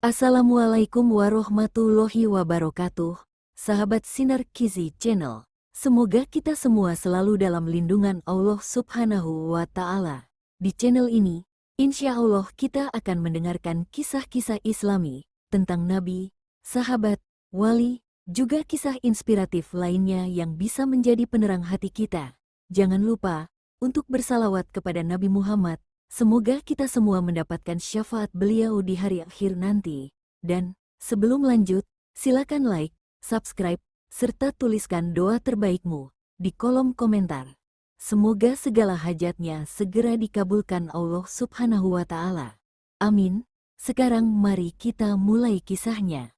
Assalamualaikum warahmatullahi wabarakatuh, sahabat Sinar Kizi Channel. Semoga kita semua selalu dalam lindungan Allah Subhanahu wa Ta'ala. Di channel ini, insya Allah kita akan mendengarkan kisah-kisah Islami tentang Nabi, sahabat, wali, juga kisah inspiratif lainnya yang bisa menjadi penerang hati kita. Jangan lupa untuk bersalawat kepada Nabi Muhammad. Semoga kita semua mendapatkan syafaat beliau di hari akhir nanti. Dan, sebelum lanjut, silakan like, subscribe, serta tuliskan doa terbaikmu di kolom komentar. Semoga segala hajatnya segera dikabulkan Allah Subhanahu wa Ta'ala. Amin. Sekarang mari kita mulai kisahnya.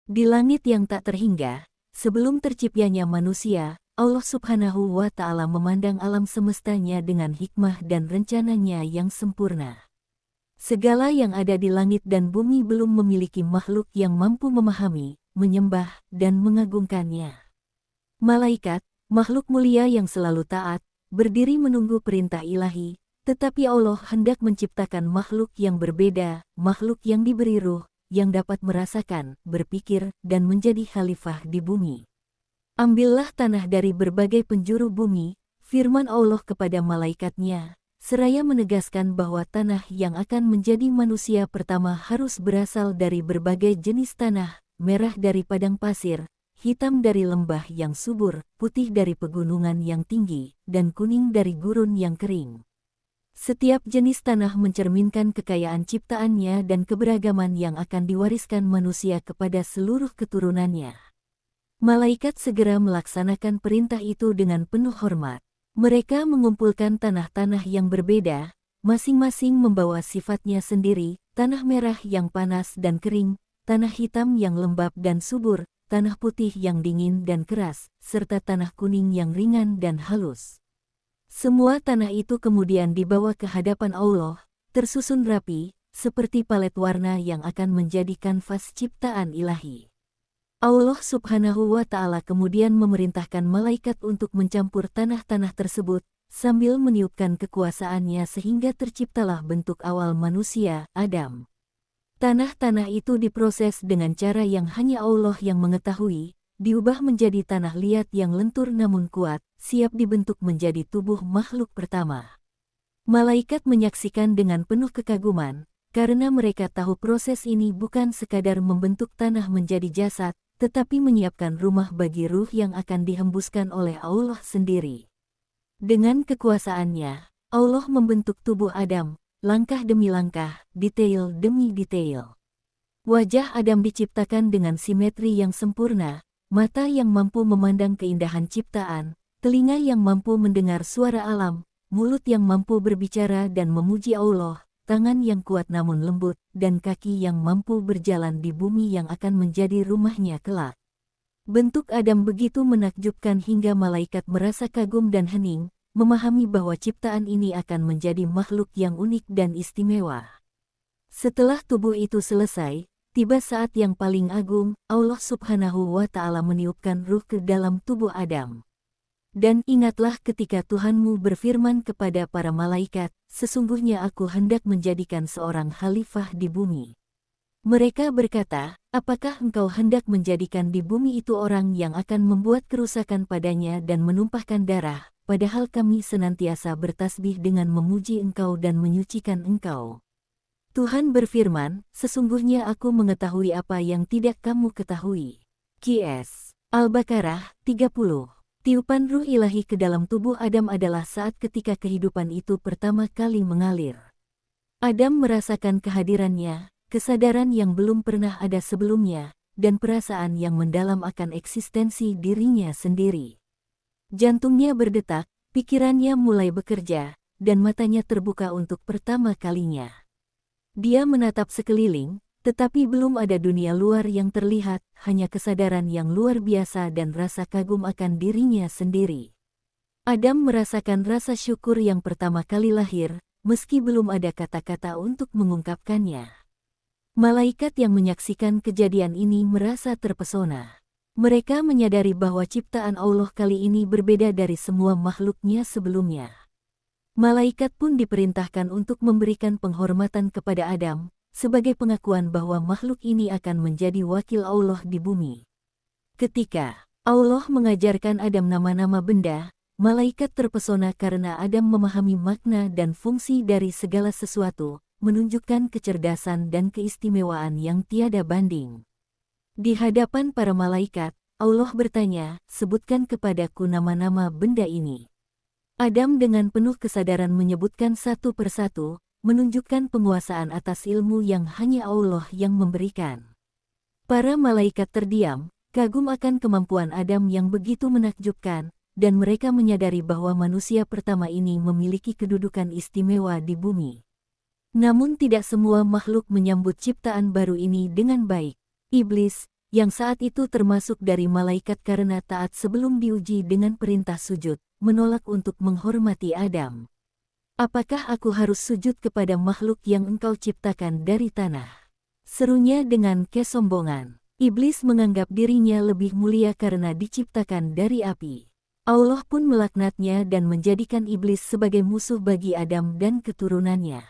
Di langit yang tak terhingga, sebelum terciptanya manusia, Allah Subhanahu wa Ta'ala memandang alam semestanya dengan hikmah dan rencananya yang sempurna. Segala yang ada di langit dan bumi belum memiliki makhluk yang mampu memahami, menyembah, dan mengagungkannya. Malaikat, makhluk mulia yang selalu taat, berdiri menunggu perintah ilahi, tetapi Allah hendak menciptakan makhluk yang berbeda, makhluk yang diberi ruh, yang dapat merasakan, berpikir, dan menjadi khalifah di bumi. Ambillah tanah dari berbagai penjuru bumi, firman Allah kepada malaikatnya, seraya menegaskan bahwa tanah yang akan menjadi manusia pertama harus berasal dari berbagai jenis tanah, merah dari padang pasir, hitam dari lembah yang subur, putih dari pegunungan yang tinggi, dan kuning dari gurun yang kering. Setiap jenis tanah mencerminkan kekayaan ciptaannya dan keberagaman yang akan diwariskan manusia kepada seluruh keturunannya. Malaikat segera melaksanakan perintah itu dengan penuh hormat. Mereka mengumpulkan tanah-tanah yang berbeda, masing-masing membawa sifatnya sendiri, tanah merah yang panas dan kering, tanah hitam yang lembab dan subur, tanah putih yang dingin dan keras, serta tanah kuning yang ringan dan halus. Semua tanah itu kemudian dibawa ke hadapan Allah, tersusun rapi, seperti palet warna yang akan menjadi kanvas ciptaan ilahi. Allah Subhanahu wa Ta'ala kemudian memerintahkan malaikat untuk mencampur tanah-tanah tersebut, sambil meniupkan kekuasaannya sehingga terciptalah bentuk awal manusia, Adam. Tanah-tanah itu diproses dengan cara yang hanya Allah yang mengetahui, diubah menjadi tanah liat yang lentur namun kuat, siap dibentuk menjadi tubuh makhluk pertama. Malaikat menyaksikan dengan penuh kekaguman, karena mereka tahu proses ini bukan sekadar membentuk tanah menjadi jasad, tetapi menyiapkan rumah bagi ruh yang akan dihembuskan oleh Allah sendiri. Dengan kekuasaannya, Allah membentuk tubuh Adam, langkah demi langkah, detail demi detail. Wajah Adam diciptakan dengan simetri yang sempurna, mata yang mampu memandang keindahan ciptaan, telinga yang mampu mendengar suara alam, mulut yang mampu berbicara dan memuji Allah, tangan yang kuat namun lembut, dan kaki yang mampu berjalan di bumi yang akan menjadi rumahnya kelak. Bentuk Adam begitu menakjubkan hingga malaikat merasa kagum dan hening, memahami bahwa ciptaan ini akan menjadi makhluk yang unik dan istimewa. Setelah tubuh itu selesai, tiba saat yang paling agung, Allah Subhanahu wa Ta'ala meniupkan ruh ke dalam tubuh Adam. Dan ingatlah ketika Tuhanmu berfirman kepada para malaikat, sesungguhnya aku hendak menjadikan seorang khalifah di bumi. Mereka berkata, apakah engkau hendak menjadikan di bumi itu orang yang akan membuat kerusakan padanya dan menumpahkan darah, padahal kami senantiasa bertasbih dengan memuji engkau dan menyucikan engkau. Tuhan berfirman, sesungguhnya aku mengetahui apa yang tidak kamu ketahui. Qs. Al-Baqarah 30. Tiupan ruh ilahi ke dalam tubuh Adam adalah saat ketika kehidupan itu pertama kali mengalir. Adam merasakan kehadirannya, kesadaran yang belum pernah ada sebelumnya, dan perasaan yang mendalam akan eksistensi dirinya sendiri. Jantungnya berdetak, pikirannya mulai bekerja, dan matanya terbuka untuk pertama kalinya. Dia menatap sekeliling, tetapi belum ada dunia luar yang terlihat, hanya kesadaran yang luar biasa dan rasa kagum akan dirinya sendiri. Adam merasakan rasa syukur yang pertama kali lahir, meski belum ada kata-kata untuk mengungkapkannya. Malaikat yang menyaksikan kejadian ini merasa terpesona. Mereka menyadari bahwa ciptaan Allah kali ini berbeda dari semua makhluknya sebelumnya. Malaikat pun diperintahkan untuk memberikan penghormatan kepada Adam, sebagai pengakuan bahwa makhluk ini akan menjadi wakil Allah di bumi. Ketika Allah mengajarkan Adam nama-nama benda, malaikat terpesona karena Adam memahami makna dan fungsi dari segala sesuatu, menunjukkan kecerdasan dan keistimewaan yang tiada banding. Di hadapan para malaikat, Allah bertanya, "Sebutkan kepadaku nama-nama benda ini." Adam dengan penuh kesadaran menyebutkan satu persatu, menunjukkan penguasaan atas ilmu yang hanya Allah yang memberikan. Para malaikat terdiam, kagum akan kemampuan Adam yang begitu menakjubkan, dan mereka menyadari bahwa manusia pertama ini memiliki kedudukan istimewa di bumi. Namun tidak semua makhluk menyambut ciptaan baru ini dengan baik. Iblis, yang saat itu termasuk dari malaikat karena taat sebelum diuji dengan perintah sujud, menolak untuk menghormati Adam. "Apakah aku harus sujud kepada makhluk yang engkau ciptakan dari tanah?" serunya dengan kesombongan. Iblis menganggap dirinya lebih mulia karena diciptakan dari api. Allah pun melaknatnya dan menjadikan iblis sebagai musuh bagi Adam dan keturunannya.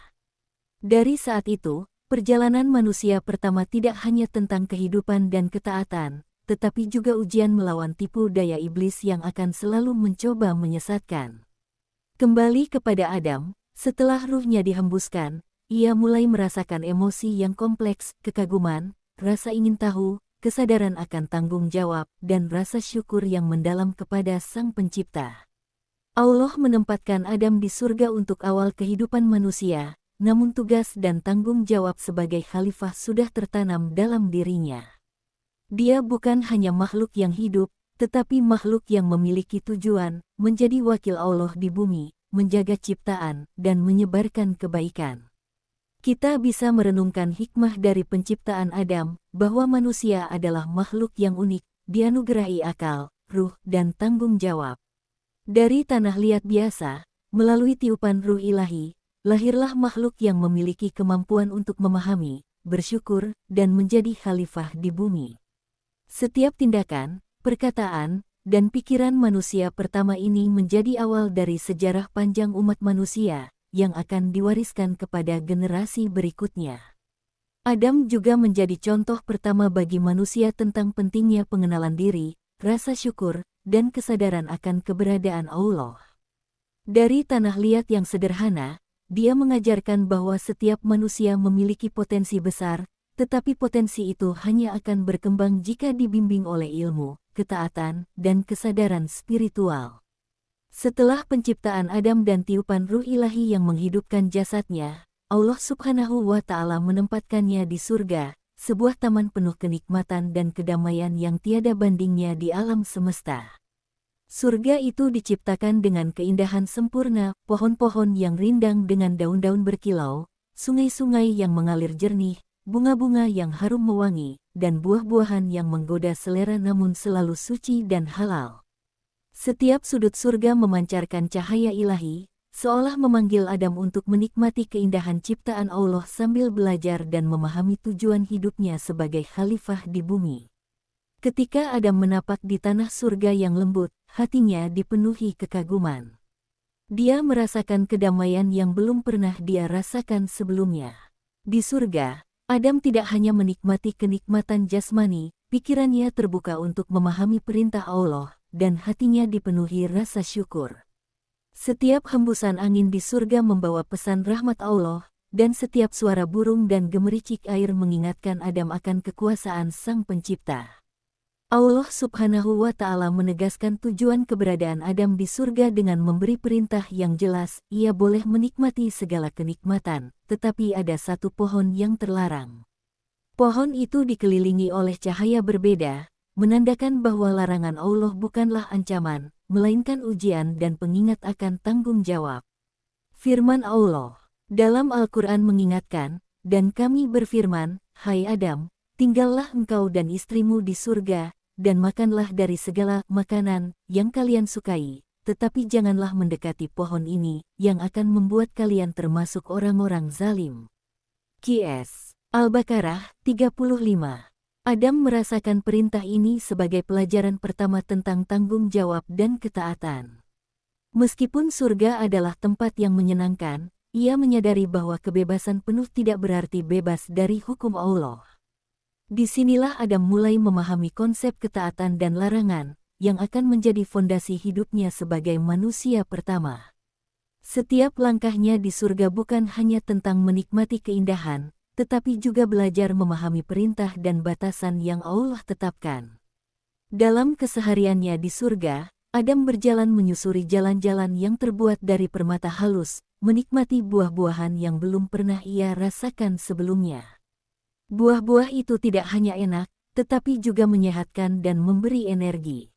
Dari saat itu, perjalanan manusia pertama tidak hanya tentang kehidupan dan ketaatan, tetapi juga ujian melawan tipu daya iblis yang akan selalu mencoba menyesatkan. Kembali kepada Adam, setelah ruhnya dihembuskan, ia mulai merasakan emosi yang kompleks, kekaguman, rasa ingin tahu, kesadaran akan tanggung jawab, dan rasa syukur yang mendalam kepada Sang Pencipta. Allah menempatkan Adam di surga untuk awal kehidupan manusia, namun tugas dan tanggung jawab sebagai khalifah sudah tertanam dalam dirinya. Dia bukan hanya makhluk yang hidup, tetapi makhluk yang memiliki tujuan, menjadi wakil Allah di bumi, menjaga ciptaan, dan menyebarkan kebaikan. Kita bisa merenungkan hikmah dari penciptaan Adam, bahwa manusia adalah makhluk yang unik, dianugerahi akal, ruh, dan tanggung jawab. Dari tanah liat biasa, melalui tiupan ruh ilahi, lahirlah makhluk yang memiliki kemampuan untuk memahami, bersyukur, dan menjadi khalifah di bumi. Setiap tindakan, perkataan, dan pikiran manusia pertama ini menjadi awal dari sejarah panjang umat manusia, yang akan diwariskan kepada generasi berikutnya. Adam juga menjadi contoh pertama bagi manusia tentang pentingnya pengenalan diri, rasa syukur, dan kesadaran akan keberadaan Allah. Dari tanah liat yang sederhana, dia mengajarkan bahwa setiap manusia memiliki potensi besar, tetapi potensi itu hanya akan berkembang jika dibimbing oleh ilmu, ketaatan, dan kesadaran spiritual. Setelah penciptaan Adam dan tiupan ruh ilahi yang menghidupkan jasadnya, Allah Subhanahu wa Ta'ala menempatkannya di surga, sebuah taman penuh kenikmatan dan kedamaian yang tiada bandingnya di alam semesta. Surga itu diciptakan dengan keindahan sempurna, pohon-pohon yang rindang dengan daun-daun berkilau, sungai-sungai yang mengalir jernih, bunga-bunga yang harum mewangi, dan buah-buahan yang menggoda selera namun selalu suci dan halal. Setiap sudut surga memancarkan cahaya ilahi, seolah memanggil Adam untuk menikmati keindahan ciptaan Allah sambil belajar dan memahami tujuan hidupnya sebagai khalifah di bumi. Ketika Adam menapak di tanah surga yang lembut, hatinya dipenuhi kekaguman. Dia merasakan kedamaian yang belum pernah dia rasakan sebelumnya. Di surga, Adam tidak hanya menikmati kenikmatan jasmani, pikirannya terbuka untuk memahami perintah Allah, dan hatinya dipenuhi rasa syukur. Setiap hembusan angin di surga membawa pesan rahmat Allah, dan setiap suara burung dan gemericik air mengingatkan Adam akan kekuasaan Sang Pencipta. Allah Subhanahu wa Ta'ala menegaskan tujuan keberadaan Adam di surga dengan memberi perintah yang jelas, ia boleh menikmati segala kenikmatan, tetapi ada satu pohon yang terlarang. Pohon itu dikelilingi oleh cahaya berbeda, menandakan bahwa larangan Allah bukanlah ancaman, melainkan ujian dan pengingat akan tanggung jawab. Firman Allah dalam Al-Quran mengingatkan, "Dan kami berfirman, hai Adam, tinggallah engkau dan istrimu di surga, dan makanlah dari segala makanan yang kalian sukai, tetapi janganlah mendekati pohon ini, yang akan membuat kalian termasuk orang-orang zalim." QS Al-Baqarah 35. Adam merasakan perintah ini sebagai pelajaran pertama tentang tanggung jawab dan ketaatan. Meskipun surga adalah tempat yang menyenangkan, ia menyadari bahwa kebebasan penuh tidak berarti bebas dari hukum Allah. Disinilah Adam mulai memahami konsep ketaatan dan larangan, yang akan menjadi fondasi hidupnya sebagai manusia pertama. Setiap langkahnya di surga bukan hanya tentang menikmati keindahan, tetapi juga belajar memahami perintah dan batasan yang Allah tetapkan. Dalam kesehariannya di surga, Adam berjalan menyusuri jalan-jalan yang terbuat dari permata halus, menikmati buah-buahan yang belum pernah ia rasakan sebelumnya. Buah-buah itu tidak hanya enak, tetapi juga menyehatkan dan memberi energi.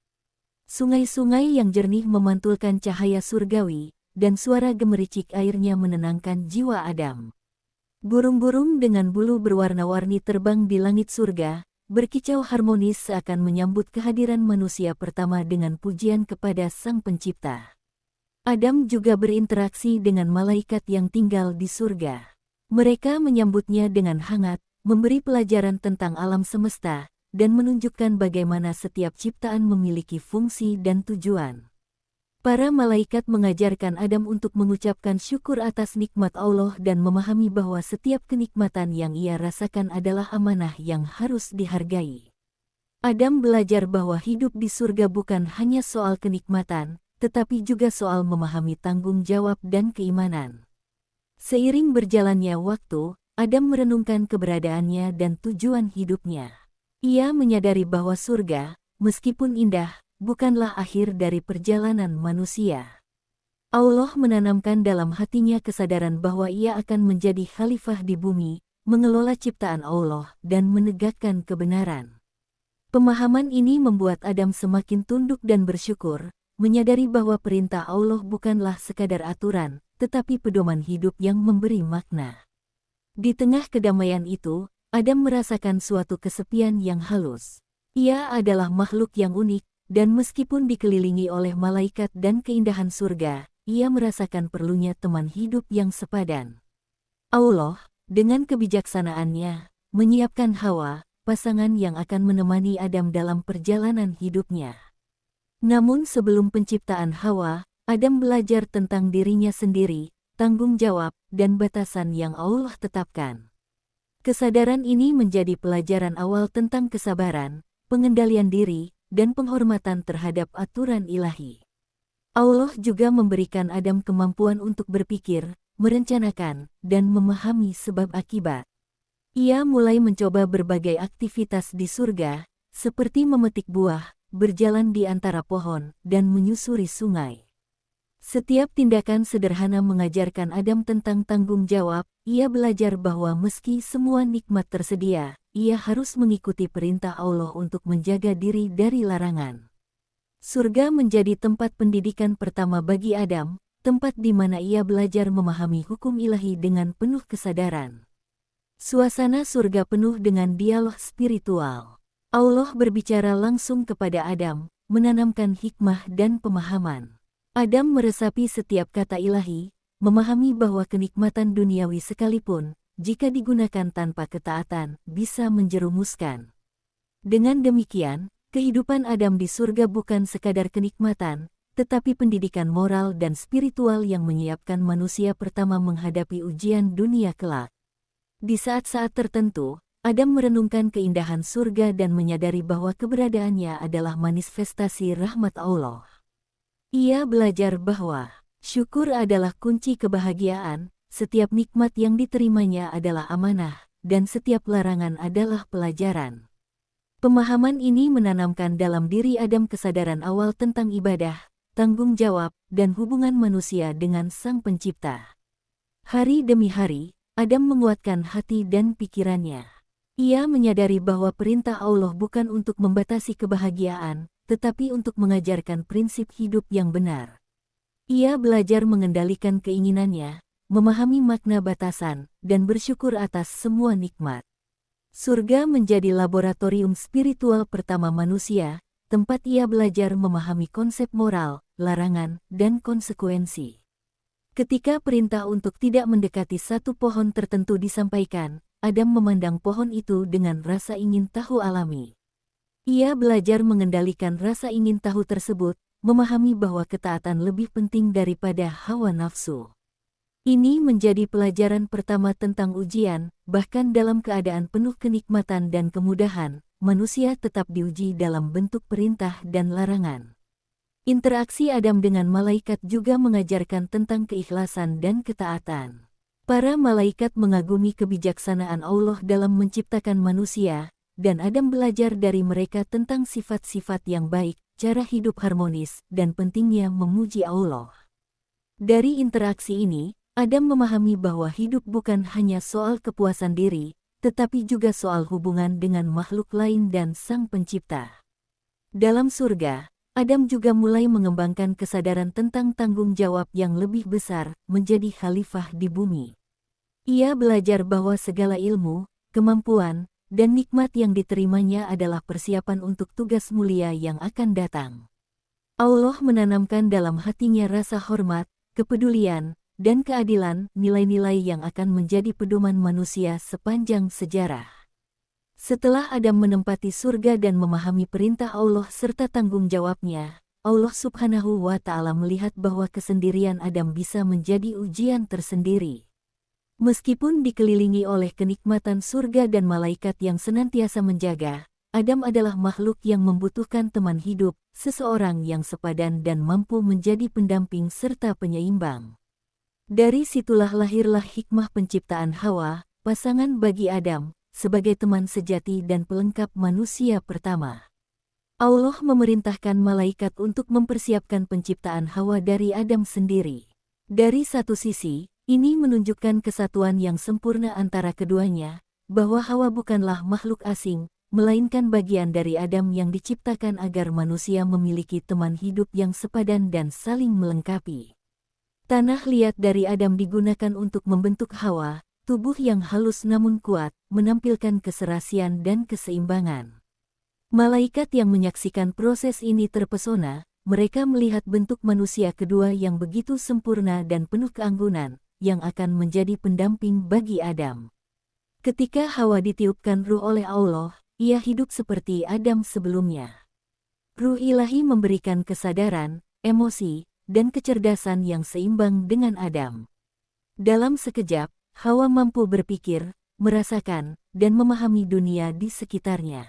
Sungai-sungai yang jernih memantulkan cahaya surgawi, dan suara gemericik airnya menenangkan jiwa Adam. Burung-burung dengan bulu berwarna-warni terbang di langit surga, berkicau harmonis seakan menyambut kehadiran manusia pertama dengan pujian kepada Sang Pencipta. Adam juga berinteraksi dengan malaikat yang tinggal di surga. Mereka menyambutnya dengan hangat, memberi pelajaran tentang alam semesta, dan menunjukkan bagaimana setiap ciptaan memiliki fungsi dan tujuan. Para malaikat mengajarkan Adam untuk mengucapkan syukur atas nikmat Allah dan memahami bahwa setiap kenikmatan yang ia rasakan adalah amanah yang harus dihargai. Adam belajar bahwa hidup di surga bukan hanya soal kenikmatan, tetapi juga soal memahami tanggung jawab dan keimanan. Seiring berjalannya waktu, Adam merenungkan keberadaannya dan tujuan hidupnya. Ia menyadari bahwa surga, meskipun indah, bukanlah akhir dari perjalanan manusia. Allah menanamkan dalam hatinya kesadaran bahwa ia akan menjadi khalifah di bumi, mengelola ciptaan Allah, dan menegakkan kebenaran. Pemahaman ini membuat Adam semakin tunduk dan bersyukur, menyadari bahwa perintah Allah bukanlah sekadar aturan, tetapi pedoman hidup yang memberi makna. Di tengah kedamaian itu, Adam merasakan suatu kesepian yang halus. Ia adalah makhluk yang unik, dan meskipun dikelilingi oleh malaikat dan keindahan surga, ia merasakan perlunya teman hidup yang sepadan. Allah, dengan kebijaksanaannya, menyiapkan Hawa, pasangan yang akan menemani Adam dalam perjalanan hidupnya. Namun sebelum penciptaan Hawa, Adam belajar tentang dirinya sendiri, tanggung jawab, dan batasan yang Allah tetapkan. Kesadaran ini menjadi pelajaran awal tentang kesabaran, pengendalian diri, dan penghormatan terhadap aturan ilahi. Allah juga memberikan Adam kemampuan untuk berpikir, merencanakan, dan memahami sebab akibat. Ia mulai mencoba berbagai aktivitas di surga, seperti memetik buah, berjalan di antara pohon, dan menyusuri sungai. Setiap tindakan sederhana mengajarkan Adam tentang tanggung jawab. Ia belajar bahwa meski semua nikmat tersedia, ia harus mengikuti perintah Allah untuk menjaga diri dari larangan. Surga menjadi tempat pendidikan pertama bagi Adam, tempat di mana ia belajar memahami hukum ilahi dengan penuh kesadaran. Suasana surga penuh dengan dialog spiritual. Allah berbicara langsung kepada Adam, menanamkan hikmah dan pemahaman. Adam meresapi setiap kata ilahi, memahami bahwa kenikmatan duniawi sekalipun, jika digunakan tanpa ketaatan, bisa menjerumuskan. Dengan demikian, kehidupan Adam di surga bukan sekadar kenikmatan, tetapi pendidikan moral dan spiritual yang menyiapkan manusia pertama menghadapi ujian dunia kelak. Di saat-saat tertentu, Adam merenungkan keindahan surga dan menyadari bahwa keberadaannya adalah manifestasi rahmat Allah. Ia belajar bahwa syukur adalah kunci kebahagiaan, setiap nikmat yang diterimanya adalah amanah, dan setiap larangan adalah pelajaran. Pemahaman ini menanamkan dalam diri Adam kesadaran awal tentang ibadah, tanggung jawab, dan hubungan manusia dengan Sang Pencipta. Hari demi hari, Adam menguatkan hati dan pikirannya. Ia menyadari bahwa perintah Allah bukan untuk membatasi kebahagiaan, tetapi untuk mengajarkan prinsip hidup yang benar. Ia belajar mengendalikan keinginannya, memahami makna batasan, dan bersyukur atas semua nikmat. Surga menjadi laboratorium spiritual pertama manusia, tempat ia belajar memahami konsep moral, larangan, dan konsekuensi. Ketika perintah untuk tidak mendekati satu pohon tertentu disampaikan, Adam memandang pohon itu dengan rasa ingin tahu alami. Ia belajar mengendalikan rasa ingin tahu tersebut, memahami bahwa ketaatan lebih penting daripada hawa nafsu. Ini menjadi pelajaran pertama tentang ujian, bahkan dalam keadaan penuh kenikmatan dan kemudahan, manusia tetap diuji dalam bentuk perintah dan larangan. Interaksi Adam dengan malaikat juga mengajarkan tentang keikhlasan dan ketaatan. Para malaikat mengagumi kebijaksanaan Allah dalam menciptakan manusia, dan Adam belajar dari mereka tentang sifat-sifat yang baik, cara hidup harmonis, dan pentingnya memuji Allah. Dari interaksi ini, Adam memahami bahwa hidup bukan hanya soal kepuasan diri, tetapi juga soal hubungan dengan makhluk lain dan Sang Pencipta. Dalam surga, Adam juga mulai mengembangkan kesadaran tentang tanggung jawab yang lebih besar, menjadi khalifah di bumi. Ia belajar bahwa segala ilmu, kemampuan, dan nikmat yang diterimanya adalah persiapan untuk tugas mulia yang akan datang. Allah menanamkan dalam hatinya rasa hormat, kepedulian, dan keadilan, nilai-nilai yang akan menjadi pedoman manusia sepanjang sejarah. Setelah Adam menempati surga dan memahami perintah Allah serta tanggung jawabnya, Allah Subhanahu wa Ta'ala melihat bahwa kesendirian Adam bisa menjadi ujian tersendiri. Meskipun dikelilingi oleh kenikmatan surga dan malaikat yang senantiasa menjaga, Adam adalah makhluk yang membutuhkan teman hidup, seseorang yang sepadan dan mampu menjadi pendamping serta penyeimbang. Dari situlah lahirlah hikmah penciptaan Hawa, pasangan bagi Adam, sebagai teman sejati dan pelengkap manusia pertama. Allah memerintahkan malaikat untuk mempersiapkan penciptaan Hawa dari Adam sendiri. Dari satu sisi, ini menunjukkan kesatuan yang sempurna antara keduanya, bahwa Hawa bukanlah makhluk asing, melainkan bagian dari Adam yang diciptakan agar manusia memiliki teman hidup yang sepadan dan saling melengkapi. Tanah liat dari Adam digunakan untuk membentuk Hawa, tubuh yang halus namun kuat, menampilkan keserasian dan keseimbangan. Malaikat yang menyaksikan proses ini terpesona, mereka melihat bentuk manusia kedua yang begitu sempurna dan penuh keanggunan, yang akan menjadi pendamping bagi Adam. Ketika Hawa ditiupkan ruh oleh Allah, ia hidup seperti Adam sebelumnya. Ruh ilahi memberikan kesadaran, emosi, dan kecerdasan yang seimbang dengan Adam. Dalam sekejap, Hawa mampu berpikir, merasakan, dan memahami dunia di sekitarnya.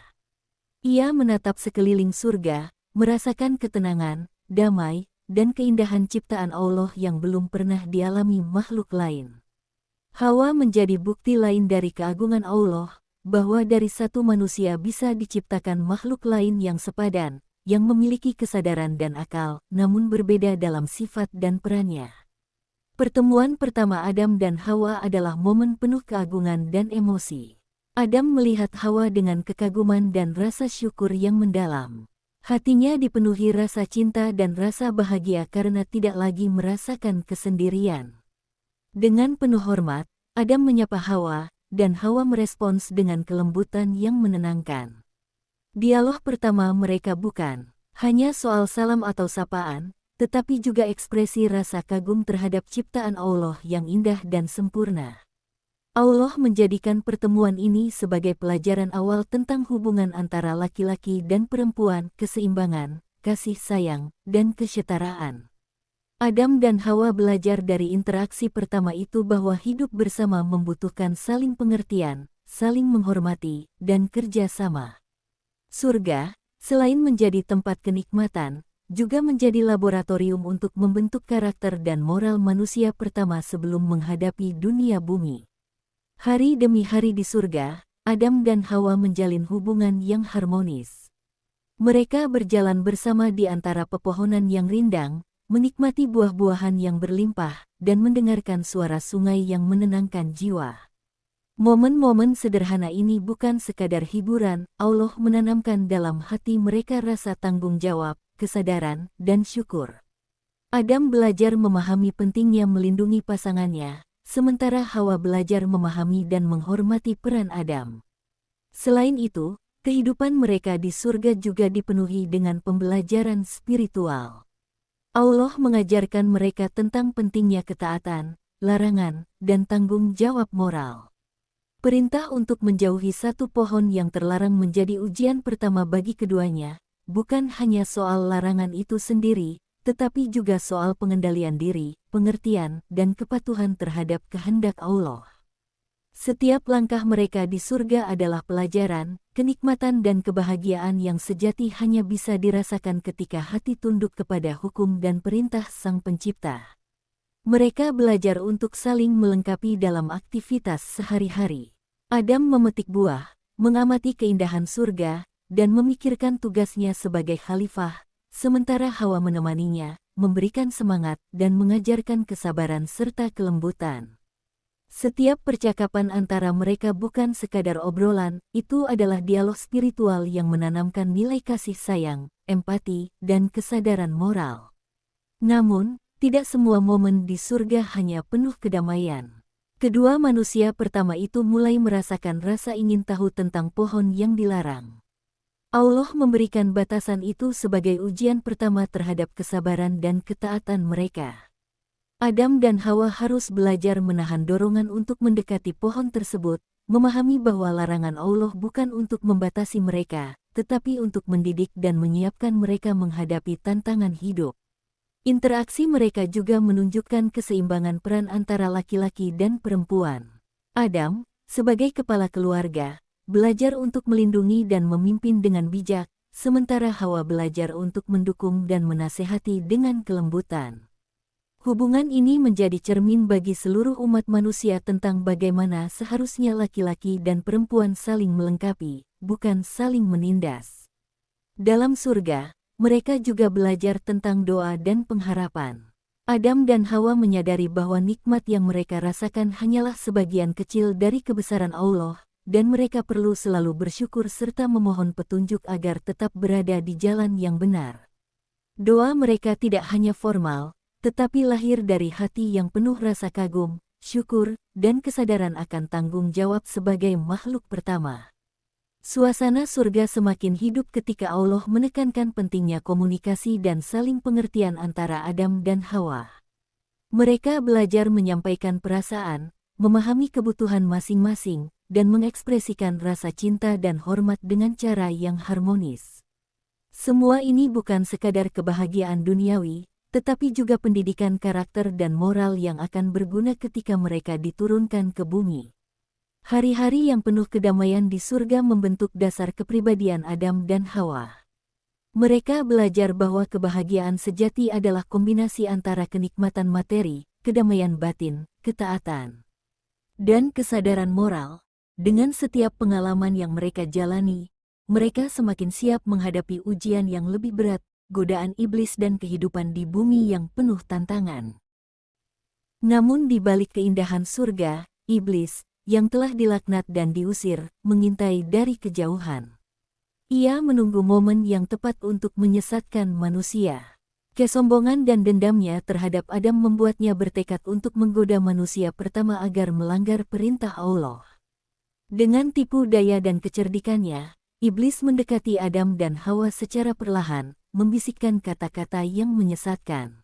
Ia menatap sekeliling surga, merasakan ketenangan, damai, dan keindahan ciptaan Allah yang belum pernah dialami makhluk lain. Hawa menjadi bukti lain dari keagungan Allah, bahwa dari satu manusia bisa diciptakan makhluk lain yang sepadan, yang memiliki kesadaran dan akal, namun berbeda dalam sifat dan perannya. Pertemuan pertama Adam dan Hawa adalah momen penuh keagungan dan emosi. Adam melihat Hawa dengan kekaguman dan rasa syukur yang mendalam. Hatinya dipenuhi rasa cinta dan rasa bahagia karena tidak lagi merasakan kesendirian. Dengan penuh hormat, Adam menyapa Hawa, dan Hawa merespons dengan kelembutan yang menenangkan. Dialog pertama mereka bukan hanya soal salam atau sapaan, tetapi juga ekspresi rasa kagum terhadap ciptaan Allah yang indah dan sempurna. Allah menjadikan pertemuan ini sebagai pelajaran awal tentang hubungan antara laki-laki dan perempuan, keseimbangan, kasih sayang, dan kesetaraan. Adam dan Hawa belajar dari interaksi pertama itu bahwa hidup bersama membutuhkan saling pengertian, saling menghormati, dan kerja sama. Surga, selain menjadi tempat kenikmatan, juga menjadi laboratorium untuk membentuk karakter dan moral manusia pertama sebelum menghadapi dunia bumi. Hari demi hari di surga, Adam dan Hawa menjalin hubungan yang harmonis. Mereka berjalan bersama di antara pepohonan yang rindang, menikmati buah-buahan yang berlimpah, dan mendengarkan suara sungai yang menenangkan jiwa. Momen-momen sederhana ini bukan sekadar hiburan, Allah menanamkan dalam hati mereka rasa tanggung jawab, kesadaran, dan syukur. Adam belajar memahami pentingnya melindungi pasangannya, sementara Hawa belajar memahami dan menghormati peran Adam. Selain itu, kehidupan mereka di surga juga dipenuhi dengan pembelajaran spiritual. Allah mengajarkan mereka tentang pentingnya ketaatan, larangan, dan tanggung jawab moral. Perintah untuk menjauhi satu pohon yang terlarang menjadi ujian pertama bagi keduanya, bukan hanya soal larangan itu sendiri, tetapi juga soal pengendalian diri, pengertian, dan kepatuhan terhadap kehendak Allah. Setiap langkah mereka di surga adalah pelajaran, kenikmatan dan kebahagiaan yang sejati hanya bisa dirasakan ketika hati tunduk kepada hukum dan perintah Sang Pencipta. Mereka belajar untuk saling melengkapi dalam aktivitas sehari-hari. Adam memetik buah, mengamati keindahan surga, dan memikirkan tugasnya sebagai khalifah, sementara Hawa menemaninya, memberikan semangat dan mengajarkan kesabaran serta kelembutan. Setiap percakapan antara mereka bukan sekadar obrolan, itu adalah dialog spiritual yang menanamkan nilai kasih sayang, empati, dan kesadaran moral. Namun, tidak semua momen di surga hanya penuh kedamaian. Kedua manusia pertama itu mulai merasakan rasa ingin tahu tentang pohon yang dilarang. Allah memberikan batasan itu sebagai ujian pertama terhadap kesabaran dan ketaatan mereka. Adam dan Hawa harus belajar menahan dorongan untuk mendekati pohon tersebut, memahami bahwa larangan Allah bukan untuk membatasi mereka, tetapi untuk mendidik dan menyiapkan mereka menghadapi tantangan hidup. Interaksi mereka juga menunjukkan keseimbangan peran antara laki-laki dan perempuan. Adam, sebagai kepala keluarga, belajar untuk melindungi dan memimpin dengan bijak, sementara Hawa belajar untuk mendukung dan menasehati dengan kelembutan. Hubungan ini menjadi cermin bagi seluruh umat manusia tentang bagaimana seharusnya laki-laki dan perempuan saling melengkapi, bukan saling menindas. Dalam surga, mereka juga belajar tentang doa dan pengharapan. Adam dan Hawa menyadari bahwa nikmat yang mereka rasakan hanyalah sebagian kecil dari kebesaran Allah, dan mereka perlu selalu bersyukur serta memohon petunjuk agar tetap berada di jalan yang benar. Doa mereka tidak hanya formal, tetapi lahir dari hati yang penuh rasa kagum, syukur, dan kesadaran akan tanggung jawab sebagai makhluk pertama. Suasana surga semakin hidup ketika Allah menekankan pentingnya komunikasi dan saling pengertian antara Adam dan Hawa. Mereka belajar menyampaikan perasaan, memahami kebutuhan masing-masing, dan mengekspresikan rasa cinta dan hormat dengan cara yang harmonis. Semua ini bukan sekadar kebahagiaan duniawi, tetapi juga pendidikan karakter dan moral yang akan berguna ketika mereka diturunkan ke bumi. Hari-hari yang penuh kedamaian di surga membentuk dasar kepribadian Adam dan Hawa. Mereka belajar bahwa kebahagiaan sejati adalah kombinasi antara kenikmatan materi, kedamaian batin, ketaatan, dan kesadaran moral. Dengan setiap pengalaman yang mereka jalani, mereka semakin siap menghadapi ujian yang lebih berat, godaan iblis dan kehidupan di bumi yang penuh tantangan. Namun di balik keindahan surga, iblis, yang telah dilaknat dan diusir, mengintai dari kejauhan. Ia menunggu momen yang tepat untuk menyesatkan manusia. Kesombongan dan dendamnya terhadap Adam membuatnya bertekad untuk menggoda manusia pertama agar melanggar perintah Allah. Dengan tipu daya dan kecerdikannya, iblis mendekati Adam dan Hawa secara perlahan, membisikkan kata-kata yang menyesatkan.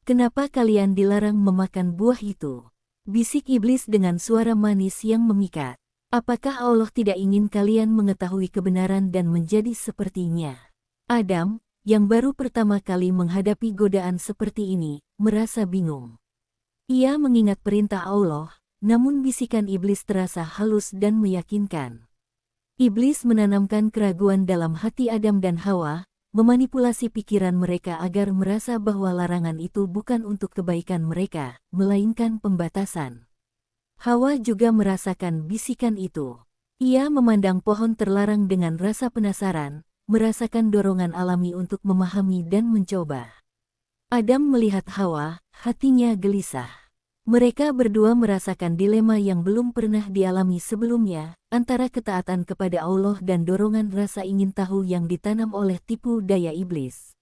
"Kenapa kalian dilarang memakan buah itu?" bisik iblis dengan suara manis yang memikat. "Apakah Allah tidak ingin kalian mengetahui kebenaran dan menjadi sepertinya?" Adam, yang baru pertama kali menghadapi godaan seperti ini, merasa bingung. Ia mengingat perintah Allah, namun bisikan iblis terasa halus dan meyakinkan. Iblis menanamkan keraguan dalam hati Adam dan Hawa, memanipulasi pikiran mereka agar merasa bahwa larangan itu bukan untuk kebaikan mereka, melainkan pembatasan. Hawa juga merasakan bisikan itu. Ia memandang pohon terlarang dengan rasa penasaran, merasakan dorongan alami untuk memahami dan mencoba. Adam melihat Hawa, hatinya gelisah. Mereka berdua merasakan dilema yang belum pernah dialami sebelumnya, antara ketaatan kepada Allah dan dorongan rasa ingin tahu yang ditanam oleh tipu daya iblis.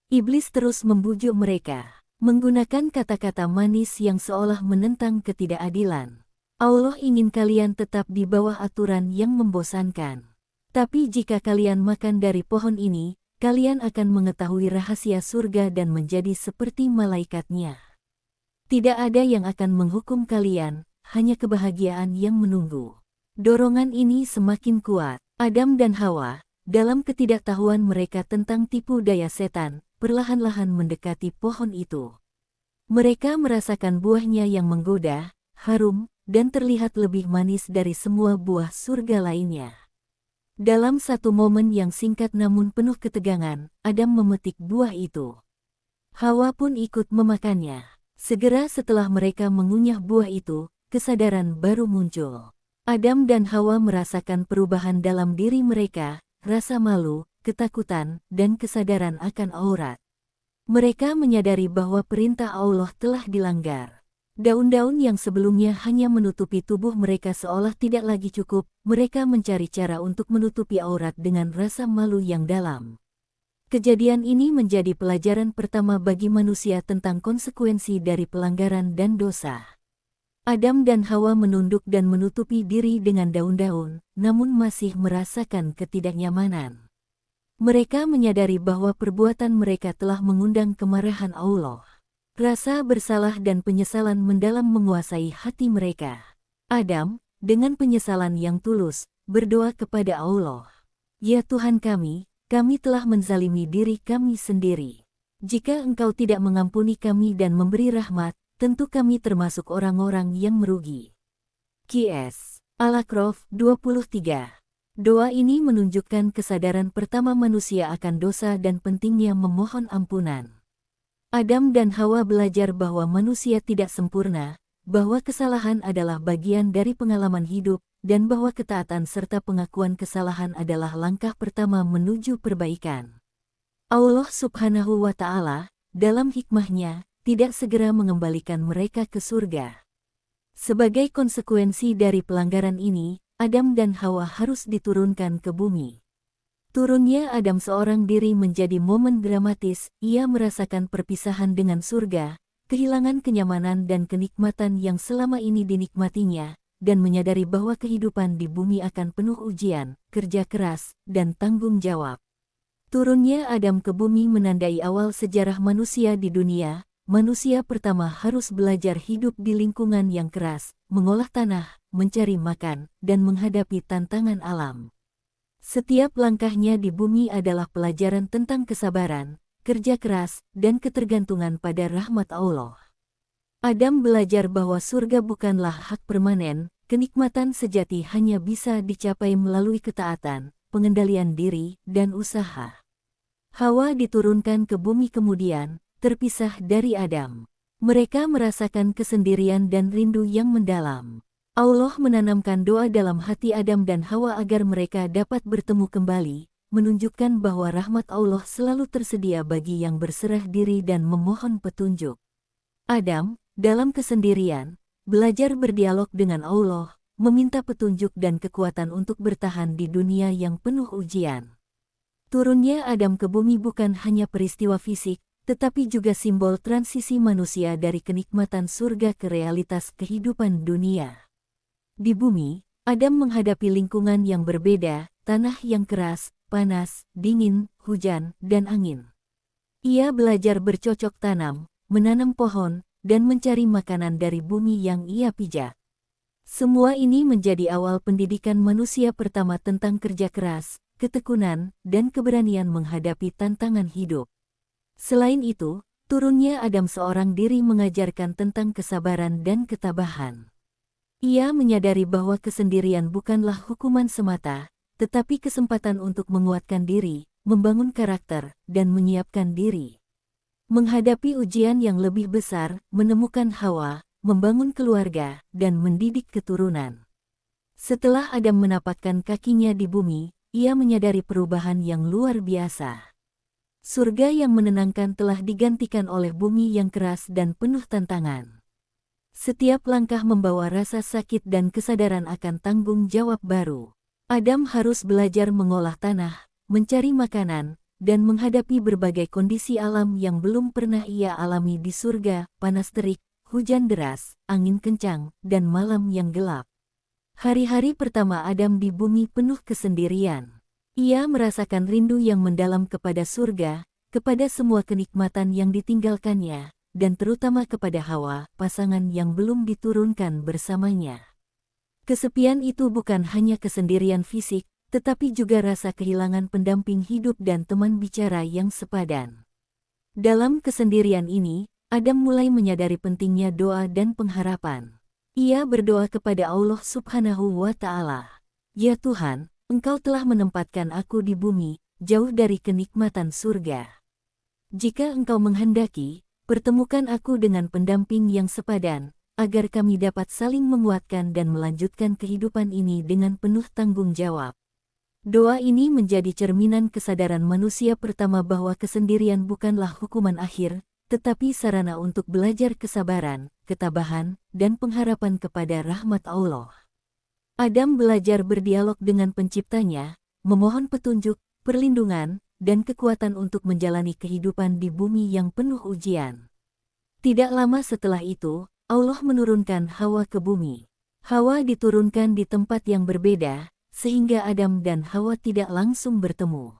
Iblis terus membujuk mereka, menggunakan kata-kata manis yang seolah menentang ketidakadilan. Allah ingin kalian tetap di bawah aturan yang membosankan. Tapi jika kalian makan dari pohon ini, kalian akan mengetahui rahasia surga dan menjadi seperti malaikatnya. Tidak ada yang akan menghukum kalian, hanya kebahagiaan yang menunggu. Dorongan ini semakin kuat. Adam dan Hawa, dalam ketidaktahuan mereka tentang tipu daya setan, perlahan-lahan mendekati pohon itu. Mereka merasakan buahnya yang menggoda, harum, dan terlihat lebih manis dari semua buah surga lainnya. Dalam satu momen yang singkat namun penuh ketegangan, Adam memetik buah itu. Hawa pun ikut memakannya. Segera setelah mereka mengunyah buah itu, kesadaran baru muncul. Adam dan Hawa merasakan perubahan dalam diri mereka, rasa malu, ketakutan, dan kesadaran akan aurat. Mereka menyadari bahwa perintah Allah telah dilanggar. Daun-daun yang sebelumnya hanya menutupi tubuh mereka seolah tidak lagi cukup, mereka mencari cara untuk menutupi aurat dengan rasa malu yang dalam. Kejadian ini menjadi pelajaran pertama bagi manusia tentang konsekuensi dari pelanggaran dan dosa. Adam dan Hawa menunduk dan menutupi diri dengan daun-daun, namun masih merasakan ketidaknyamanan. Mereka menyadari bahwa perbuatan mereka telah mengundang kemarahan Allah. Rasa bersalah dan penyesalan mendalam menguasai hati mereka. Adam, dengan penyesalan yang tulus, berdoa kepada Allah. Ya Tuhan kami telah menzalimi diri kami sendiri. Jika Engkau tidak mengampuni kami dan memberi rahmat, tentu kami termasuk orang-orang yang merugi. Qs. Al-A'raf 23. Doa ini menunjukkan kesadaran pertama manusia akan dosa dan pentingnya memohon ampunan. Adam dan Hawa belajar bahwa manusia tidak sempurna, bahwa kesalahan adalah bagian dari pengalaman hidup, dan bahwa ketaatan serta pengakuan kesalahan adalah langkah pertama menuju perbaikan. Allah Subhanahu wa Ta'ala, dalam hikmahnya, tidak segera mengembalikan mereka ke surga. Sebagai konsekuensi dari pelanggaran ini, Adam dan Hawa harus diturunkan ke bumi. Turunnya Adam seorang diri menjadi momen dramatis, ia merasakan perpisahan dengan surga, kehilangan kenyamanan dan kenikmatan yang selama ini dinikmatinya, dan menyadari bahwa kehidupan di bumi akan penuh ujian, kerja keras, dan tanggung jawab. Turunnya Adam ke bumi menandai awal sejarah manusia di dunia. Manusia pertama harus belajar hidup di lingkungan yang keras, mengolah tanah, mencari makan, dan menghadapi tantangan alam. Setiap langkahnya di bumi adalah pelajaran tentang kesabaran, kerja keras, dan ketergantungan pada rahmat Allah. Adam belajar bahwa surga bukanlah hak permanen, kenikmatan sejati hanya bisa dicapai melalui ketaatan, pengendalian diri, dan usaha. Hawa diturunkan ke bumi kemudian, terpisah dari Adam. Mereka merasakan kesendirian dan rindu yang mendalam. Allah menanamkan doa dalam hati Adam dan Hawa agar mereka dapat bertemu kembali, menunjukkan bahwa rahmat Allah selalu tersedia bagi yang berserah diri dan memohon petunjuk. Adam, dalam kesendirian, belajar berdialog dengan Allah, meminta petunjuk dan kekuatan untuk bertahan di dunia yang penuh ujian. Turunnya Adam ke bumi bukan hanya peristiwa fisik, tetapi juga simbol transisi manusia dari kenikmatan surga ke realitas kehidupan dunia. Di bumi, Adam menghadapi lingkungan yang berbeda, tanah yang keras, panas, dingin, hujan, dan angin. Ia belajar bercocok tanam, menanam pohon, dan mencari makanan dari bumi yang ia pijak. Semua ini menjadi awal pendidikan manusia pertama tentang kerja keras, ketekunan, dan keberanian menghadapi tantangan hidup. Selain itu, turunnya Adam seorang diri mengajarkan tentang kesabaran dan ketabahan. Ia menyadari bahwa kesendirian bukanlah hukuman semata, tetapi kesempatan untuk menguatkan diri, membangun karakter, dan menyiapkan diri. Menghadapi ujian yang lebih besar, menemukan Hawa, membangun keluarga, dan mendidik keturunan. Setelah Adam menapakkan kakinya di bumi, ia menyadari perubahan yang luar biasa. Surga yang menenangkan telah digantikan oleh bumi yang keras dan penuh tantangan. Setiap langkah membawa rasa sakit dan kesadaran akan tanggung jawab baru. Adam harus belajar mengolah tanah, mencari makanan, dan menghadapi berbagai kondisi alam yang belum pernah ia alami di surga, panas terik, hujan deras, angin kencang, dan malam yang gelap. Hari-hari pertama Adam di bumi penuh kesendirian. Ia merasakan rindu yang mendalam kepada surga, kepada semua kenikmatan yang ditinggalkannya, dan terutama kepada Hawa, pasangan yang belum diturunkan bersamanya. Kesepian itu bukan hanya kesendirian fisik, tetapi juga rasa kehilangan pendamping hidup dan teman bicara yang sepadan. Dalam kesendirian ini, Adam mulai menyadari pentingnya doa dan pengharapan. Ia berdoa kepada Allah Subhanahu wa Ta'ala, "Ya Tuhan, Engkau telah menempatkan aku di bumi, jauh dari kenikmatan surga. Jika Engkau menghendaki, pertemukan aku dengan pendamping yang sepadan, agar kami dapat saling menguatkan dan melanjutkan kehidupan ini dengan penuh tanggung jawab." Doa ini menjadi cerminan kesadaran manusia pertama bahwa kesendirian bukanlah hukuman akhir, tetapi sarana untuk belajar kesabaran, ketabahan, dan pengharapan kepada rahmat Allah. Adam belajar berdialog dengan penciptanya, memohon petunjuk, perlindungan, dan kekuatan untuk menjalani kehidupan di bumi yang penuh ujian. Tidak lama setelah itu, Allah menurunkan Hawa ke bumi. Hawa diturunkan di tempat yang berbeda, sehingga Adam dan Hawa tidak langsung bertemu.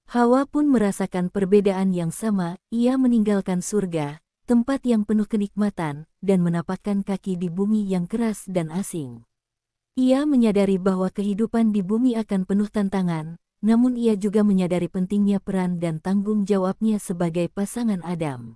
Hawa pun merasakan perbedaan yang sama, ia meninggalkan surga, tempat yang penuh kenikmatan, dan menapakkan kaki di bumi yang keras dan asing. Ia menyadari bahwa kehidupan di bumi akan penuh tantangan, namun ia juga menyadari pentingnya peran dan tanggung jawabnya sebagai pasangan Adam.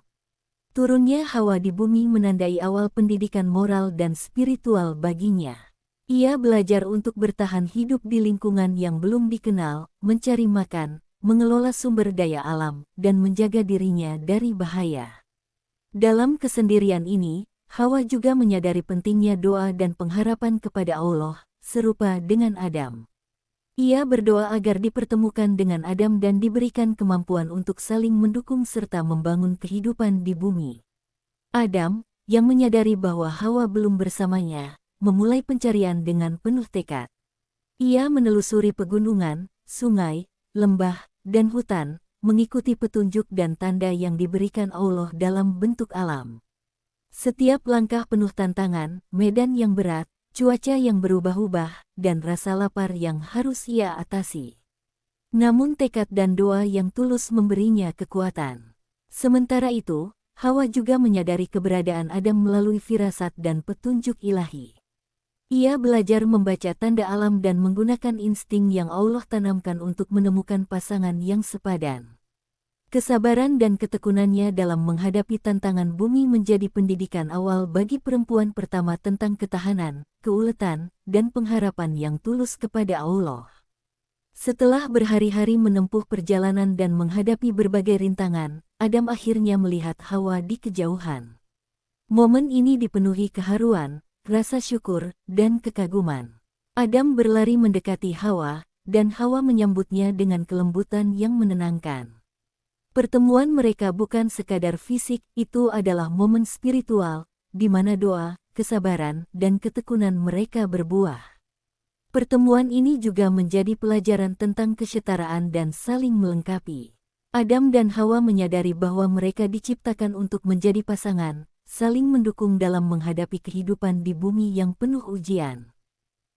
Turunnya Hawa di bumi menandai awal pendidikan moral dan spiritual baginya. Ia belajar untuk bertahan hidup di lingkungan yang belum dikenal, mencari makan, mengelola sumber daya alam, dan menjaga dirinya dari bahaya. Dalam kesendirian ini, Hawa juga menyadari pentingnya doa dan pengharapan kepada Allah, serupa dengan Adam. Ia berdoa agar dipertemukan dengan Adam dan diberikan kemampuan untuk saling mendukung serta membangun kehidupan di bumi. Adam, yang menyadari bahwa Hawa belum bersamanya, memulai pencarian dengan penuh tekad. Ia menelusuri pegunungan, sungai, lembah, dan hutan, mengikuti petunjuk dan tanda yang diberikan Allah dalam bentuk alam. Setiap langkah penuh tantangan, medan yang berat, cuaca yang berubah-ubah, dan rasa lapar yang harus ia atasi. Namun tekad dan doa yang tulus memberinya kekuatan. Sementara itu, Hawa juga menyadari keberadaan Adam melalui firasat dan petunjuk ilahi. Ia belajar membaca tanda alam dan menggunakan insting yang Allah tanamkan untuk menemukan pasangan yang sepadan. Kesabaran dan ketekunannya dalam menghadapi tantangan bumi menjadi pendidikan awal bagi perempuan pertama tentang ketahanan, keuletan, dan pengharapan yang tulus kepada Allah. Setelah berhari-hari menempuh perjalanan dan menghadapi berbagai rintangan, Adam akhirnya melihat Hawa di kejauhan. Momen ini dipenuhi keharuan, rasa syukur, dan kekaguman. Adam berlari mendekati Hawa, dan Hawa menyambutnya dengan kelembutan yang menenangkan. Pertemuan mereka bukan sekadar fisik, itu adalah momen spiritual, di mana doa, kesabaran, dan ketekunan mereka berbuah. Pertemuan ini juga menjadi pelajaran tentang kesetaraan dan saling melengkapi. Adam dan Hawa menyadari bahwa mereka diciptakan untuk menjadi pasangan, saling mendukung dalam menghadapi kehidupan di bumi yang penuh ujian.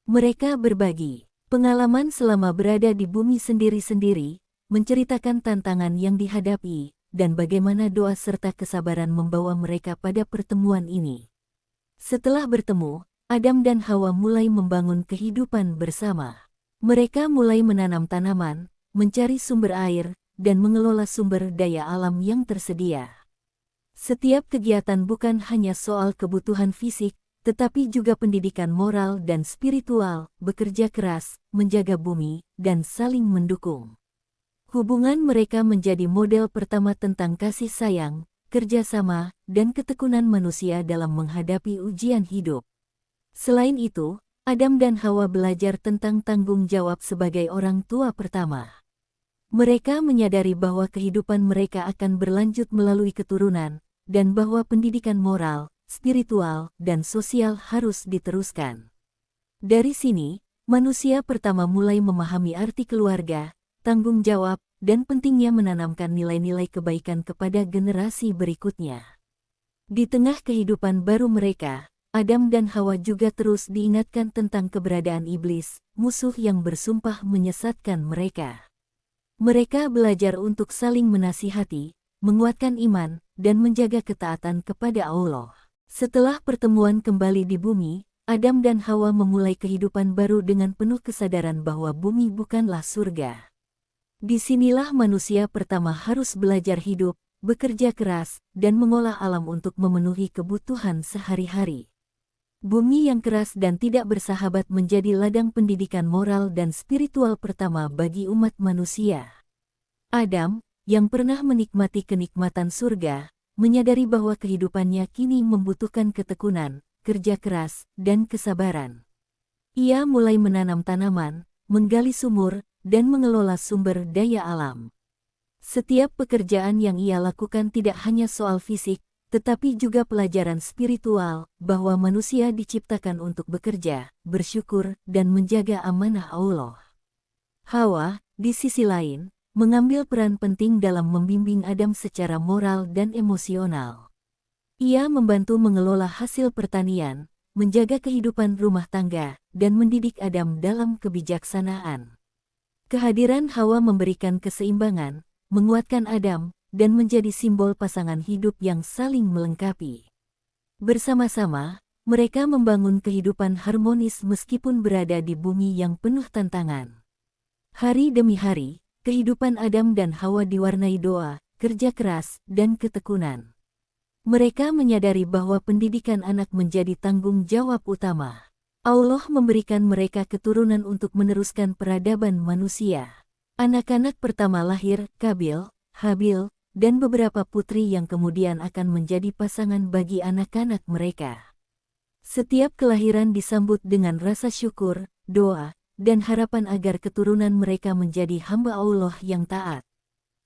Mereka berbagi pengalaman selama berada di bumi sendiri-sendiri, menceritakan tantangan yang dihadapi, dan bagaimana doa serta kesabaran membawa mereka pada pertemuan ini. Setelah bertemu, Adam dan Hawa mulai membangun kehidupan bersama. Mereka mulai menanam tanaman, mencari sumber air, dan mengelola sumber daya alam yang tersedia. Setiap kegiatan bukan hanya soal kebutuhan fisik, tetapi juga pendidikan moral dan spiritual, bekerja keras, menjaga bumi, dan saling mendukung. Hubungan mereka menjadi model pertama tentang kasih sayang, kerjasama, dan ketekunan manusia dalam menghadapi ujian hidup. Selain itu, Adam dan Hawa belajar tentang tanggung jawab sebagai orang tua pertama. Mereka menyadari bahwa kehidupan mereka akan berlanjut melalui keturunan, dan bahwa pendidikan moral, spiritual, dan sosial harus diteruskan. Dari sini, manusia pertama mulai memahami arti keluarga, tanggung jawab, dan pentingnya menanamkan nilai-nilai kebaikan kepada generasi berikutnya. Di tengah kehidupan baru mereka, Adam dan Hawa juga terus diingatkan tentang keberadaan iblis, musuh yang bersumpah menyesatkan mereka. Mereka belajar untuk saling menasihati, menguatkan iman, dan menjaga ketaatan kepada Allah. Setelah pertemuan kembali di bumi, Adam dan Hawa memulai kehidupan baru dengan penuh kesadaran bahwa bumi bukanlah surga. Disinilah manusia pertama harus belajar hidup, bekerja keras, dan mengolah alam untuk memenuhi kebutuhan sehari-hari. Bumi yang keras dan tidak bersahabat menjadi ladang pendidikan moral dan spiritual pertama bagi umat manusia. Adam, yang pernah menikmati kenikmatan surga, menyadari bahwa kehidupannya kini membutuhkan ketekunan, kerja keras, dan kesabaran. Ia mulai menanam tanaman, menggali sumur, dan mengelola sumber daya alam. Setiap pekerjaan yang ia lakukan tidak hanya soal fisik, tetapi juga pelajaran spiritual bahwa manusia diciptakan untuk bekerja, bersyukur, dan menjaga amanah Allah. Hawa, di sisi lain, mengambil peran penting dalam membimbing Adam secara moral dan emosional. Ia membantu mengelola hasil pertanian, menjaga kehidupan rumah tangga, dan mendidik Adam dalam kebijaksanaan. Kehadiran Hawa memberikan keseimbangan, menguatkan Adam, dan menjadi simbol pasangan hidup yang saling melengkapi. Bersama-sama, mereka membangun kehidupan harmonis meskipun berada di bumi yang penuh tantangan. Hari demi hari, kehidupan Adam dan Hawa diwarnai doa, kerja keras, dan ketekunan. Mereka menyadari bahwa pendidikan anak menjadi tanggung jawab utama. Allah memberikan mereka keturunan untuk meneruskan peradaban manusia. Anak-anak pertama lahir, Kabil, Habil, dan beberapa putri yang kemudian akan menjadi pasangan bagi anak-anak mereka. Setiap kelahiran disambut dengan rasa syukur, doa, dan harapan agar keturunan mereka menjadi hamba Allah yang taat.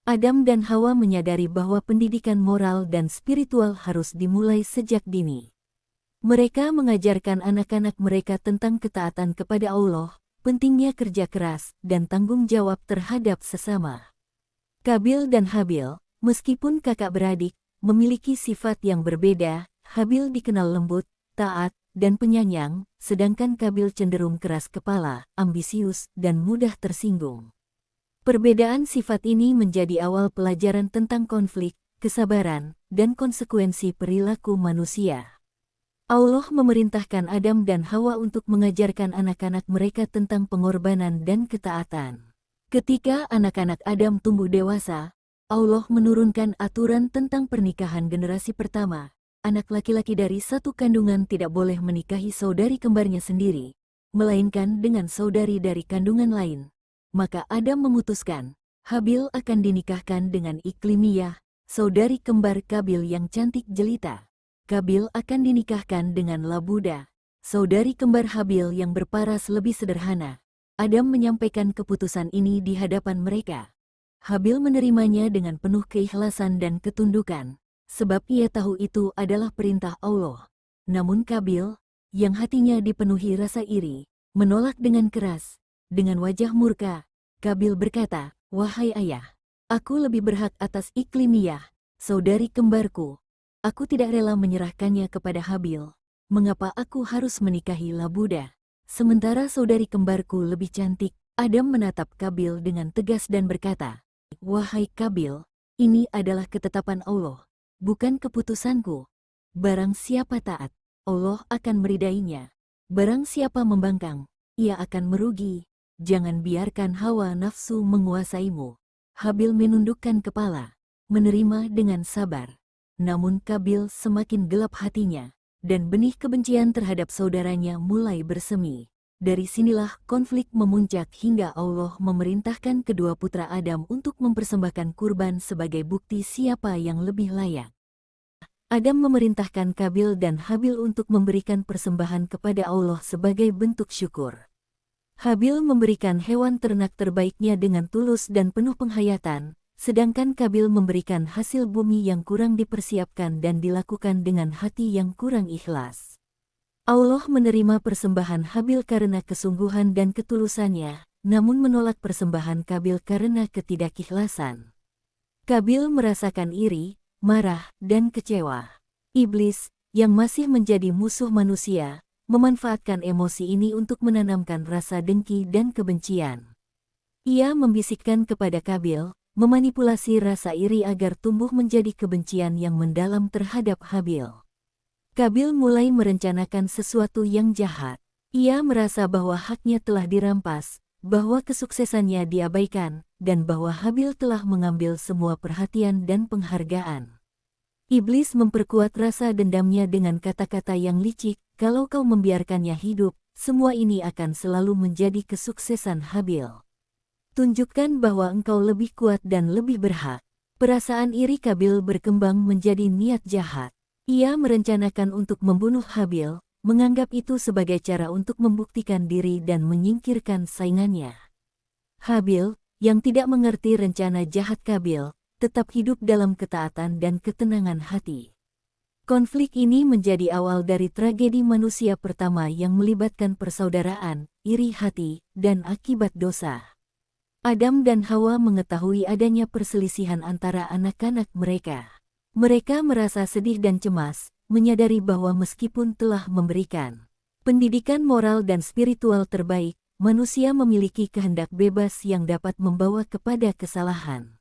Adam dan Hawa menyadari bahwa pendidikan moral dan spiritual harus dimulai sejak dini. Mereka mengajarkan anak-anak mereka tentang ketaatan kepada Allah, pentingnya kerja keras, dan tanggung jawab terhadap sesama. Kabil dan Habil, meskipun kakak beradik, memiliki sifat yang berbeda. Habil dikenal lembut, taat, dan penyayang, sedangkan Kabil cenderung keras kepala, ambisius, dan mudah tersinggung. Perbedaan sifat ini menjadi awal pelajaran tentang konflik, kesabaran, dan konsekuensi perilaku manusia. Allah memerintahkan Adam dan Hawa untuk mengajarkan anak-anak mereka tentang pengorbanan dan ketaatan. Ketika anak-anak Adam tumbuh dewasa, Allah menurunkan aturan tentang pernikahan generasi pertama. Anak laki-laki dari satu kandungan tidak boleh menikahi saudari kembarnya sendiri, melainkan dengan saudari dari kandungan lain. Maka Adam memutuskan, Habil akan dinikahkan dengan Iklimiyah, saudari kembar Kabil yang cantik jelita. Kabil akan dinikahkan dengan Labuda, saudari kembar Habil yang berparas lebih sederhana. Adam menyampaikan keputusan ini di hadapan mereka. Habil menerimanya dengan penuh keikhlasan dan ketundukan, sebab ia tahu itu adalah perintah Allah. Namun Kabil, yang hatinya dipenuhi rasa iri, menolak dengan keras. Dengan wajah murka, Kabil berkata, "Wahai ayah, aku lebih berhak atas Iklimiyah, saudari kembarku. Aku tidak rela menyerahkannya kepada Habil. Mengapa aku harus menikahi Labuda? Sementara saudari kembarku lebih cantik." Adam menatap Kabil dengan tegas dan berkata, "Wahai Kabil, ini adalah ketetapan Allah, bukan keputusanku. Barang siapa taat, Allah akan meridainya. Barang siapa membangkang, ia akan merugi. Jangan biarkan hawa nafsu menguasaimu." Habil menundukkan kepala, menerima dengan sabar. Namun Kabil semakin gelap hatinya, dan benih kebencian terhadap saudaranya mulai bersemi. Dari sinilah konflik memuncak hingga Allah memerintahkan kedua putra Adam untuk mempersembahkan kurban sebagai bukti siapa yang lebih layak. Adam memerintahkan Kabil dan Habil untuk memberikan persembahan kepada Allah sebagai bentuk syukur. Habil memberikan hewan ternak terbaiknya dengan tulus dan penuh penghayatan, sedangkan Kabil memberikan hasil bumi yang kurang dipersiapkan dan dilakukan dengan hati yang kurang ikhlas. Allah menerima persembahan Habil karena kesungguhan dan ketulusannya, namun menolak persembahan Kabil karena ketidakikhlasan. Kabil merasakan iri, marah, dan kecewa. Iblis, yang masih menjadi musuh manusia, memanfaatkan emosi ini untuk menanamkan rasa dengki dan kebencian. Ia membisikkan kepada Kabil, memanipulasi rasa iri agar tumbuh menjadi kebencian yang mendalam terhadap Habil. Kabil mulai merencanakan sesuatu yang jahat. Ia merasa bahwa haknya telah dirampas, bahwa kesuksesannya diabaikan, dan bahwa Habil telah mengambil semua perhatian dan penghargaan. Iblis memperkuat rasa dendamnya dengan kata-kata yang licik, kalau kau membiarkannya hidup, semua ini akan selalu menjadi kesuksesan Habil. Tunjukkan bahwa engkau lebih kuat dan lebih berhak. Perasaan iri Kabil berkembang menjadi niat jahat. Ia merencanakan untuk membunuh Habil, menganggap itu sebagai cara untuk membuktikan diri dan menyingkirkan saingannya. Habil, yang tidak mengerti rencana jahat Kabil, tetap hidup dalam ketaatan dan ketenangan hati. Konflik ini menjadi awal dari tragedi manusia pertama yang melibatkan persaudaraan, iri hati, dan akibat dosa. Adam dan Hawa mengetahui adanya perselisihan antara anak-anak mereka. Mereka merasa sedih dan cemas, menyadari bahwa meskipun telah memberikan pendidikan moral dan spiritual terbaik, manusia memiliki kehendak bebas yang dapat membawa kepada kesalahan.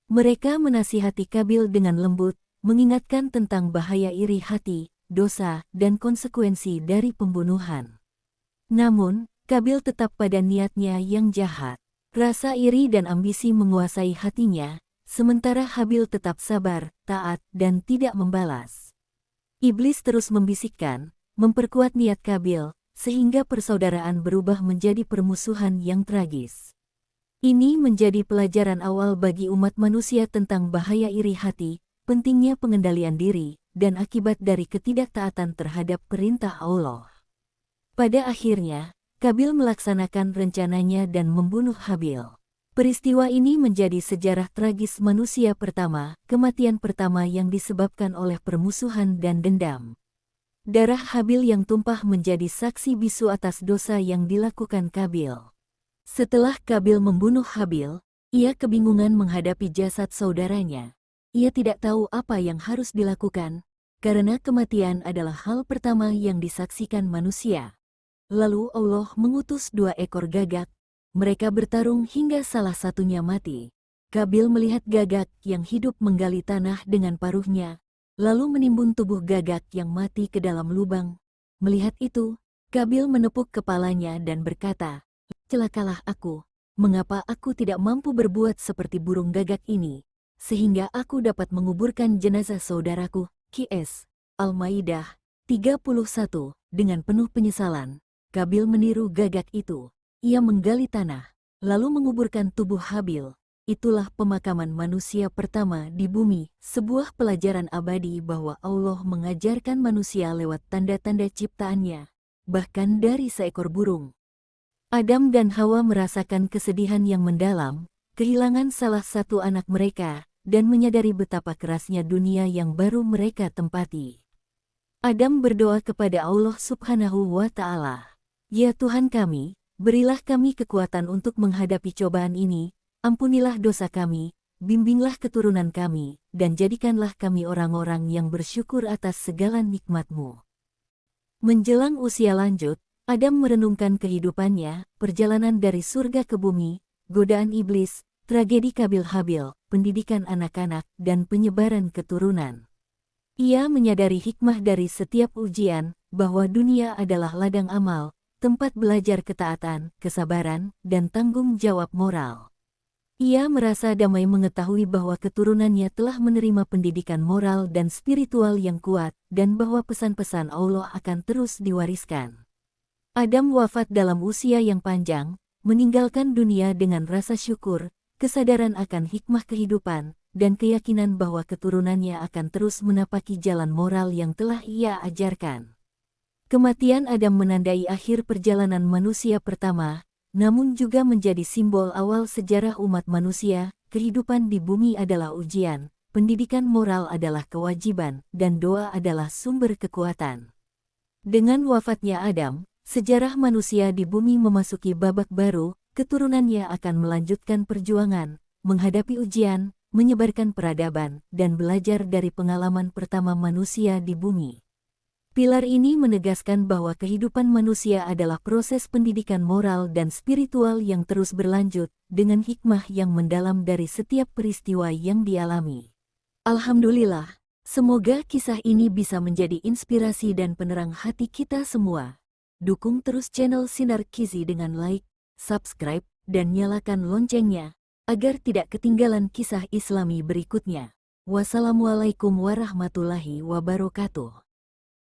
Mereka menasihati Kabil dengan lembut, mengingatkan tentang bahaya iri hati, dosa, dan konsekuensi dari pembunuhan. Namun, Kabil tetap pada niatnya yang jahat. Rasa iri dan ambisi menguasai hatinya, sementara Habil tetap sabar, taat, dan tidak membalas. Iblis terus membisikkan, memperkuat niat Kabil, sehingga persaudaraan berubah menjadi permusuhan yang tragis. Ini menjadi pelajaran awal bagi umat manusia tentang bahaya iri hati, pentingnya pengendalian diri, dan akibat dari ketidaktaatan terhadap perintah Allah. Pada akhirnya, Kabil melaksanakan rencananya dan membunuh Habil. Peristiwa ini menjadi sejarah tragis manusia pertama, kematian pertama yang disebabkan oleh permusuhan dan dendam. Darah Habil yang tumpah menjadi saksi bisu atas dosa yang dilakukan Kabil. Setelah Kabil membunuh Habil, ia kebingungan menghadapi jasad saudaranya. Ia tidak tahu apa yang harus dilakukan, karena kematian adalah hal pertama yang disaksikan manusia. Lalu Allah mengutus 2 ekor gagak. Mereka bertarung hingga salah satunya mati. Kabil melihat gagak yang hidup menggali tanah dengan paruhnya, lalu menimbun tubuh gagak yang mati ke dalam lubang. Melihat itu, Kabil menepuk kepalanya dan berkata, "Celakalah aku, mengapa aku tidak mampu berbuat seperti burung gagak ini, sehingga aku dapat menguburkan jenazah saudaraku." Qs. Al-Maidah 31. Dengan penuh penyesalan, Kabil meniru gagak itu. Ia menggali tanah, lalu menguburkan tubuh Habil. Itulah pemakaman manusia pertama di bumi, sebuah pelajaran abadi bahwa Allah mengajarkan manusia lewat tanda-tanda ciptaannya, bahkan dari seekor burung. Adam dan Hawa merasakan kesedihan yang mendalam, kehilangan salah satu anak mereka, dan menyadari betapa kerasnya dunia yang baru mereka tempati. Adam berdoa kepada Allah Subhanahu wa Ta'ala, "Ya Tuhan kami, berilah kami kekuatan untuk menghadapi cobaan ini, ampunilah dosa kami, bimbinglah keturunan kami, dan jadikanlah kami orang-orang yang bersyukur atas segala nikmat-Mu." Menjelang usia lanjut, Adam merenungkan kehidupannya, perjalanan dari surga ke bumi, godaan iblis, tragedi Kabil-Habil, pendidikan anak-anak, dan penyebaran keturunan. Ia menyadari hikmah dari setiap ujian, bahwa dunia adalah ladang amal, tempat belajar ketaatan, kesabaran, dan tanggung jawab moral. Ia merasa damai mengetahui bahwa keturunannya telah menerima pendidikan moral dan spiritual yang kuat, dan bahwa pesan-pesan Allah akan terus diwariskan. Adam wafat dalam usia yang panjang, meninggalkan dunia dengan rasa syukur, kesadaran akan hikmah kehidupan, dan keyakinan bahwa keturunannya akan terus menapaki jalan moral yang telah ia ajarkan. Kematian Adam menandai akhir perjalanan manusia pertama, namun juga menjadi simbol awal sejarah umat manusia. Kehidupan di bumi adalah ujian, pendidikan moral adalah kewajiban, dan doa adalah sumber kekuatan. Dengan wafatnya Adam, sejarah manusia di bumi memasuki babak baru, keturunannya akan melanjutkan perjuangan, menghadapi ujian, menyebarkan peradaban, dan belajar dari pengalaman pertama manusia di bumi. Pilar ini menegaskan bahwa kehidupan manusia adalah proses pendidikan moral dan spiritual yang terus berlanjut, dengan hikmah yang mendalam dari setiap peristiwa yang dialami. Alhamdulillah, semoga kisah ini bisa menjadi inspirasi dan penerang hati kita semua. Dukung terus channel Sinar Kizi dengan like, subscribe, dan nyalakan loncengnya, agar tidak ketinggalan kisah Islami berikutnya. Wassalamualaikum warahmatullahi wabarakatuh.